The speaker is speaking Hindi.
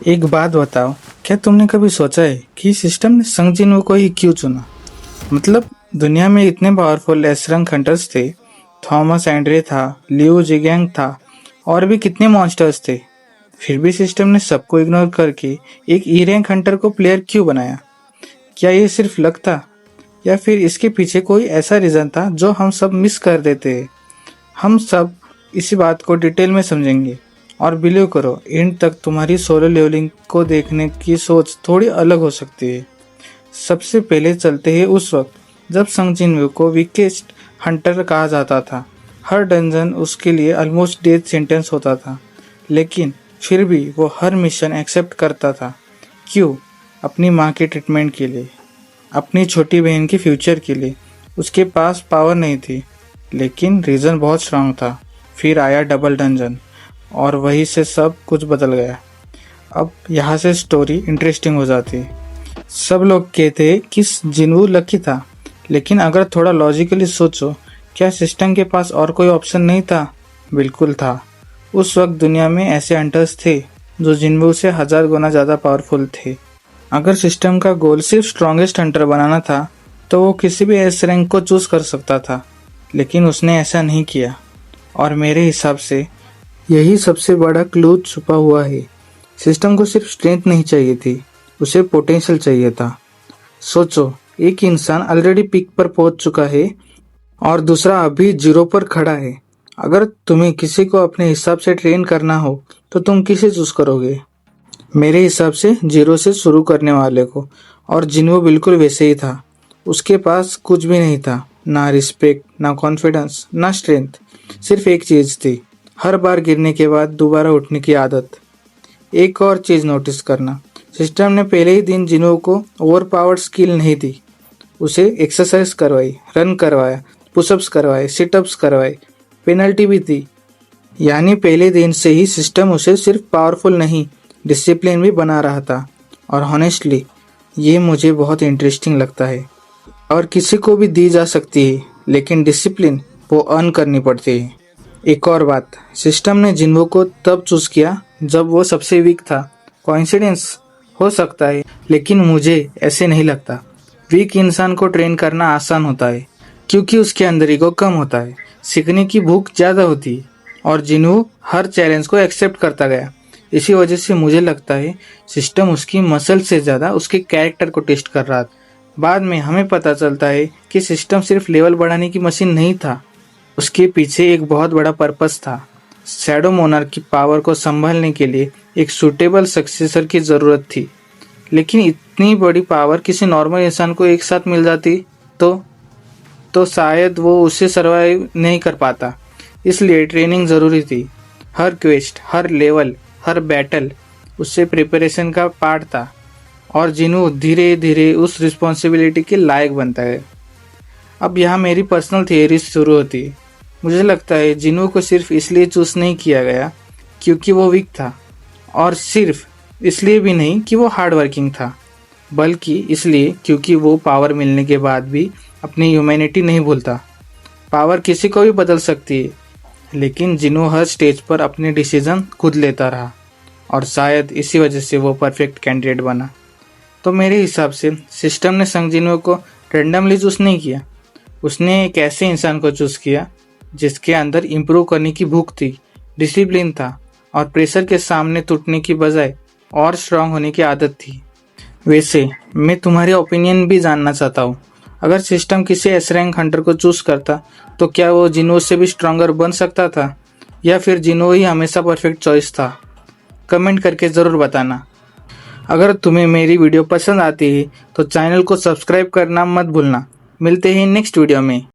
एक बात बताओ, क्या तुमने कभी सोचा है कि सिस्टम ने संग जिन्हों को ही क्यों चुना? मतलब दुनिया में इतने पावरफुल एस रैंक हंटर्स थे, थॉमस एंड्रे था, लियो जिगैंग था और भी कितने मॉन्स्टर्स थे। फिर भी सिस्टम ने सबको इग्नोर करके एक ई रैंक हंटर को प्लेयर क्यों बनाया? क्या ये सिर्फ लक था या फिर इसके पीछे कोई ऐसा रीज़न था जो हम सब मिस कर देते हैं? हम सब इसी बात को डिटेल में समझेंगे और बिलीव करो, एंड तक तुम्हारी सोलो लेवलिंग को देखने की सोच थोड़ी अलग हो सकती है। सबसे पहले चलते हैं उस वक्त जब संग जिनवू को वीकेस्ट हंटर कहा जाता था। हर डंजन उसके लिए ऑलमोस्ट डेथ सेंटेंस होता था, लेकिन फिर भी वो हर मिशन एक्सेप्ट करता था। क्यों? अपनी माँ के ट्रीटमेंट के लिए, अपनी छोटी बहन के फ्यूचर के लिए। उसके पास पावर नहीं थी, लेकिन रीज़न बहुत स्ट्रांग था। फिर आया डबल डंजन और वहीं से सब कुछ बदल गया। अब यहाँ से स्टोरी इंटरेस्टिंग हो जाती है। सब लोग कहते हैं कि जिन्वू लकी था, लेकिन अगर थोड़ा लॉजिकली सोचो, क्या सिस्टम के पास और कोई ऑप्शन नहीं था? बिल्कुल था। उस वक्त दुनिया में ऐसे हंटर्स थे जो जिन्वू से 1000 गुना ज़्यादा पावरफुल थे। अगर सिस्टम का गोल सिर्फ स्ट्रॉन्गेस्ट हंटर बनाना था तो वो किसी भी एस रैंक को चूज कर सकता था, लेकिन उसने ऐसा नहीं किया। और मेरे हिसाब से यही सबसे बड़ा क्लू छुपा हुआ है। सिस्टम को सिर्फ स्ट्रेंथ नहीं चाहिए थी, उसे पोटेंशियल चाहिए था। सोचो, एक इंसान ऑलरेडी पीक पर पहुंच चुका है और दूसरा अभी जीरो पर खड़ा है। अगर तुम्हें किसी को अपने हिसाब से ट्रेन करना हो तो तुम किसे चूज करोगे? मेरे हिसाब से जीरो से शुरू करने वाले को। और जिन्हो बिल्कुल वैसे ही था। उसके पास कुछ भी नहीं था, ना रिस्पेक्ट, ना कॉन्फिडेंस, ना स्ट्रेंथ। सिर्फ एक चीज थी, हर बार गिरने के बाद दोबारा उठने की आदत। एक और चीज नोटिस करना, सिस्टम ने पहले ही दिन जिन्हो को ओवर पावर्ड स्किल नहीं दी। उसे एक्सरसाइज करवाई, रन करवाया, पुशअप्स करवाए, सिटअप्स करवाए, पेनल्टी भी दी। यानी पहले दिन से ही सिस्टम उसे सिर्फ पावरफुल नहीं, डिसिप्लिन भी बना रहा था। और हॉनेस्टली ये मुझे बहुत इंटरेस्टिंग लगता है। और किसी को भी दी जा सकती है, लेकिन डिसिप्लिन वो अर्न करनी पड़ती है। एक और बात, सिस्टम ने जिन्हो को तब चूज किया जब वो सबसे वीक था। कोइंसिडेंस हो सकता है, लेकिन मुझे ऐसे नहीं लगता। वीक इंसान को ट्रेन करना आसान होता है क्योंकि उसके अंदर ईगो कम होता है, सीखने की भूख ज़्यादा होती है और जिन्हो हर चैलेंज को एक्सेप्ट करता गया। इसी वजह से मुझे लगता है सिस्टम उसकी मसल से ज़्यादा उसके कैरेक्टर को टेस्ट कर रहा था। बाद में हमें पता चलता है कि सिस्टम सिर्फ लेवल बढ़ाने की मशीन नहीं था, उसके पीछे एक बहुत बड़ा पर्पस था। शैडो मोनार्क की पावर को संभालने के लिए एक सूटेबल सक्सेसर की ज़रूरत थी। लेकिन इतनी बड़ी पावर किसी नॉर्मल इंसान को एक साथ मिल जाती तो शायद वो उसे सर्वाइव नहीं कर पाता। इसलिए ट्रेनिंग ज़रूरी थी। हर क्वेस्ट, हर लेवल, हर बैटल उससे प्रिपरेशन का पार्ट था। और जिन्हों धीरे धीरे उस रिस्पॉन्सिबिलिटी के लायक बनता है। अब यहाँ मेरी पर्सनल थियरी शुरू होती है। मुझे लगता है जिन्हों को सिर्फ इसलिए चूज नहीं किया गया क्योंकि वो वीक था, और सिर्फ इसलिए भी नहीं कि वो हार्ड वर्किंग था, बल्कि इसलिए क्योंकि वो पावर मिलने के बाद भी अपनी ह्यूमैनिटी नहीं भूलता। पावर किसी को भी बदल सकती है, लेकिन जिन्हों हर स्टेज पर अपने डिसीजन खुद लेता रहा, और शायद इसी वजह से वो परफेक्ट कैंडिडेट बना। तो मेरे हिसाब से सिस्टम ने संग जिन्हों को रेंडमली चूज नहीं किया। उसने एक ऐसे इंसान को चूज किया जिसके अंदर इम्प्रूव करने की भूख थी, डिसिप्लिन था और प्रेशर के सामने टूटने की बजाय और स्ट्रांग होने की आदत थी। वैसे मैं तुम्हारी ओपिनियन भी जानना चाहता हूँ। अगर सिस्टम किसी एस रैंक हंटर को चूज करता तो क्या वो जिन्हो से भी स्ट्रांगर बन सकता था, या फिर जिन्हो ही हमेशा परफेक्ट चॉइस था? कमेंट करके ज़रूर बताना। अगर तुम्हें मेरी वीडियो पसंद आती है तो चैनल को सब्सक्राइब करना मत भूलना। मिलते हैं नेक्स्ट वीडियो में।